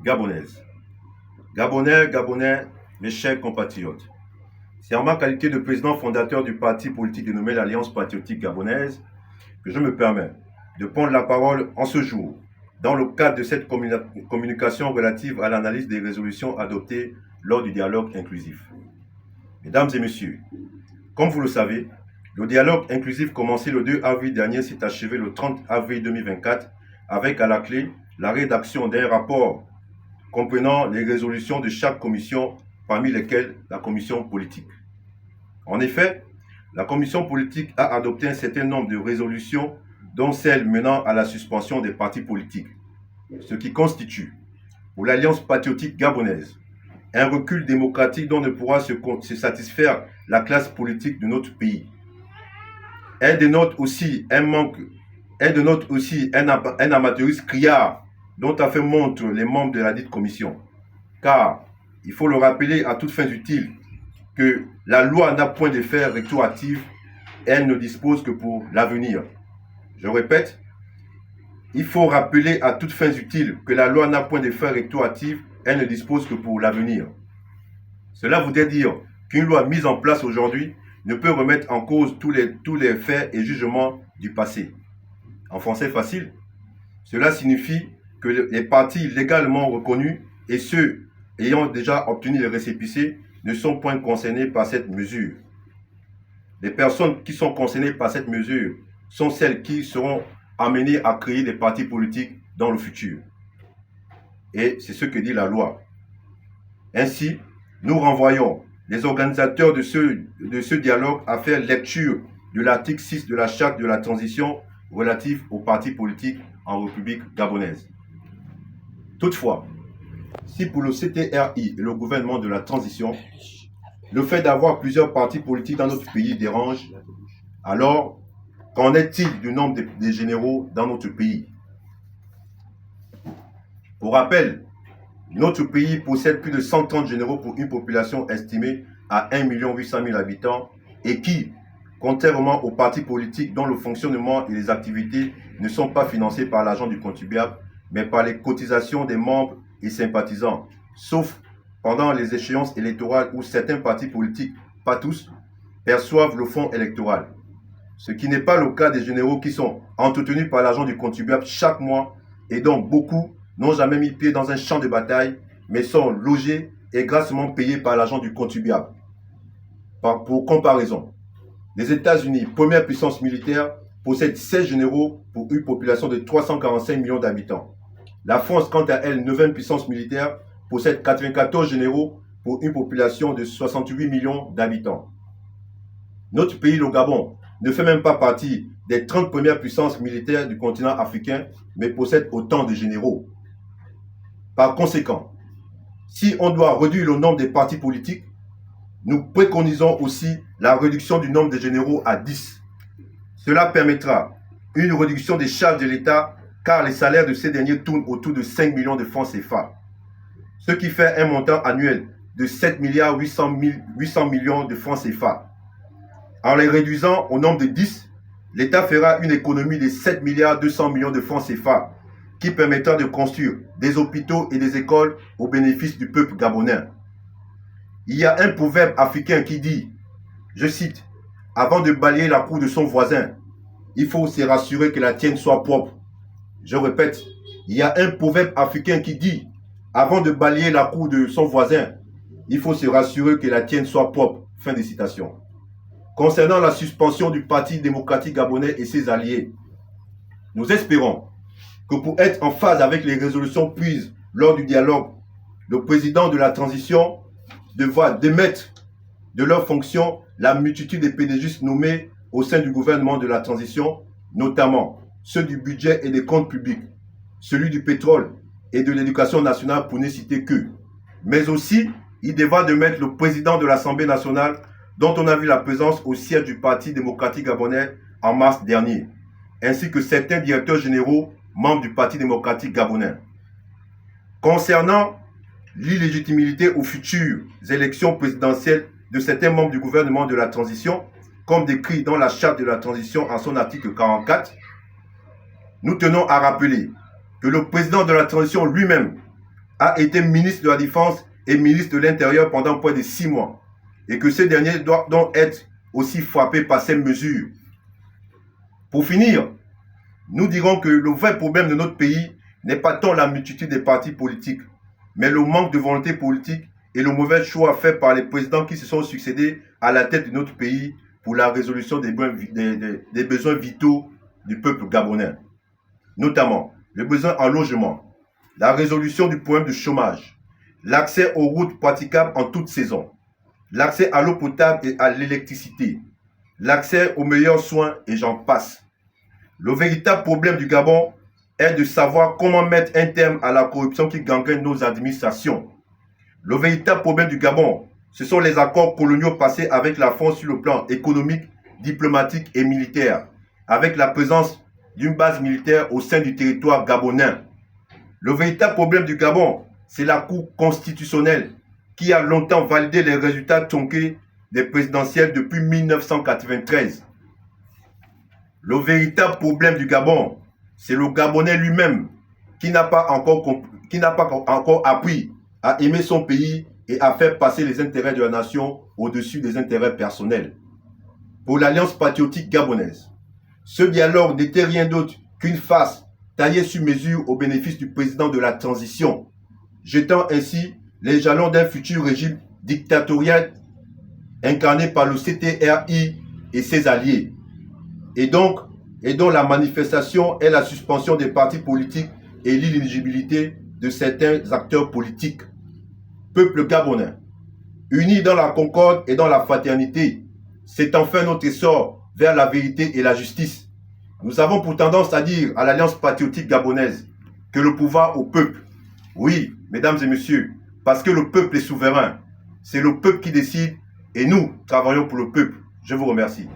gabonaise. Gabonais, Gabonais, mes chers compatriotes, c'est en ma qualité de président fondateur du parti politique dénommé l'Alliance patriotique gabonaise que je me permets de prendre la parole en ce jour dans le cadre de cette communication relative à l'analyse des résolutions adoptées lors du dialogue inclusif. Mesdames et messieurs, comme vous le savez, le dialogue inclusif commencé le 2 avril dernier s'est achevé le 30 avril 2024 avec à la clé la rédaction d'un rapport comprenant les résolutions de chaque commission, parmi lesquelles la commission politique. En effet, la commission politique a adopté un certain nombre de résolutions, dont celle menant à la suspension des partis politiques, ce qui constitue, pour l'Alliance patriotique gabonaise, un recul démocratique dont ne pourra se satisfaire la classe politique de notre pays. Elle dénote aussi un amateurisme criard dont a fait montre les membres de la dite commission. Car, il faut le rappeler à toutes fins utiles, que la loi n'a point d'effet rétroactif, elle ne dispose que pour l'avenir. Je répète, il faut rappeler à toutes fins utiles que la loi n'a point d'effet rétroactif, elle ne dispose que pour l'avenir. Cela voudrait dire qu'une loi mise en place aujourd'hui ne peut remettre en cause tous les faits et jugements du passé. En français facile, cela signifie que les partis légalement reconnus et ceux ayant déjà obtenu les récépissés ne sont point concernés par cette mesure. Les personnes qui sont concernées par cette mesure sont celles qui seront amenées à créer des partis politiques dans le futur. Et c'est ce que dit la loi. Ainsi, nous renvoyons les organisateurs de ce dialogue à faire lecture de l'article 6 de la Charte de la transition relative aux partis politiques en République gabonaise. Toutefois, si pour le CTRI et le gouvernement de la transition, le fait d'avoir plusieurs partis politiques dans notre pays dérange, alors qu'en est-il du nombre des généraux dans notre pays? Pour rappel, notre pays possède plus de 130 généraux pour une population estimée à 1 800 000 habitants et qui, contrairement aux partis politiques dont le fonctionnement et les activités ne sont pas financés par l'argent du contribuable, mais par les cotisations des membres et sympathisants, sauf pendant les échéances électorales où certains partis politiques, pas tous, perçoivent le fonds électoral. Ce qui n'est pas le cas des généraux qui sont entretenus par l'argent du contribuable chaque mois et dont beaucoup n'ont jamais mis pied dans un champ de bataille, mais sont logés et grassement payés par l'argent du contribuable. Pour comparaison, les États-Unis, première puissance militaire, possèdent 16 généraux pour une population de 345 millions d'habitants. La France, quant à elle, 9e puissance militaire, possède 94 généraux pour une population de 68 millions d'habitants. Notre pays, le Gabon, ne fait même pas partie des 30 premières puissances militaires du continent africain, mais possède autant de généraux. Par conséquent, si on doit réduire le nombre des partis politiques, nous préconisons aussi la réduction du nombre de généraux à 10. Cela permettra une réduction des charges de l'État car les salaires de ces derniers tournent autour de 5 millions de francs CFA, ce qui fait un montant annuel de 7 milliards 800 millions de francs CFA. En les réduisant au nombre de 10, l'État fera une économie de 7 milliards 200 millions de francs CFA qui permettra de construire des hôpitaux et des écoles au bénéfice du peuple gabonais. Il y a un proverbe africain qui dit, je cite, « Avant de balayer la cour de son voisin, il faut se rassurer que la tienne soit propre. » Je répète, il y a un proverbe africain qui dit, « Avant de balayer la cour de son voisin, il faut se rassurer que la tienne soit propre. » Fin de citation. Concernant la suspension du Parti démocratique gabonais et ses alliés, nous espérons que pour être en phase avec les résolutions prises lors du dialogue, le président de la transition devra démettre de leurs fonctions la multitude des PDG nommés au sein du gouvernement de la transition, notamment ceux du budget et des comptes publics, celui du pétrole et de l'éducation nationale pour ne citer que. Mais aussi, il devra démettre le président de l'Assemblée nationale dont on a vu la présence au siège du Parti démocratique gabonais en mars dernier, ainsi que certains directeurs généraux membres du Parti démocratique gabonais. Concernant l'illégitimité aux futures élections présidentielles de certains membres du gouvernement de la transition, comme décrit dans la charte de la transition en son article 44, nous tenons à rappeler que le président de la transition lui-même a été ministre de la Défense et ministre de l'Intérieur pendant près de 6 mois, et que ces derniers doivent donc être aussi frappés par ces mesures. Pour finir, nous dirons que le vrai problème de notre pays n'est pas tant la multitude des partis politiques, mais le manque de volonté politique et le mauvais choix fait par les présidents qui se sont succédés à la tête de notre pays pour la résolution des besoins vitaux du peuple gabonais. Notamment le besoin en logement, la résolution du problème du chômage, l'accès aux routes praticables en toute saison, l'accès à l'eau potable et à l'électricité, l'accès aux meilleurs soins et j'en passe. Le véritable problème du Gabon est de savoir comment mettre un terme à la corruption qui gangrène nos administrations. Le véritable problème du Gabon, ce sont les accords coloniaux passés avec la France sur le plan économique, diplomatique et militaire, avec la présence d'une base militaire au sein du territoire gabonais. Le véritable problème du Gabon, c'est la Cour constitutionnelle qui a longtemps validé les résultats tronqués des présidentielles depuis 1993. Le véritable problème du Gabon, c'est le Gabonais lui-même qui n'a pas encore appris à aimer son pays et à faire passer les intérêts de la nation au-dessus des intérêts personnels. Pour l'Alliance patriotique gabonaise, ce dialogue n'était rien d'autre qu'une farce taillée sur mesure au bénéfice du président de la transition, jetant ainsi les jalons d'un futur régime dictatorial incarné par le CTRI et ses alliés, et dont la manifestation est la suspension des partis politiques et l'inéligibilité de certains acteurs politiques. Peuple gabonais, unis dans la concorde et dans la fraternité, c'est enfin notre essor vers la vérité et la justice. Nous avons pour tendance à dire à l'Alliance patriotique gabonaise que le pouvoir au peuple. Oui, mesdames et messieurs, parce que le peuple est souverain. C'est le peuple qui décide et nous travaillons pour le peuple. Je vous remercie.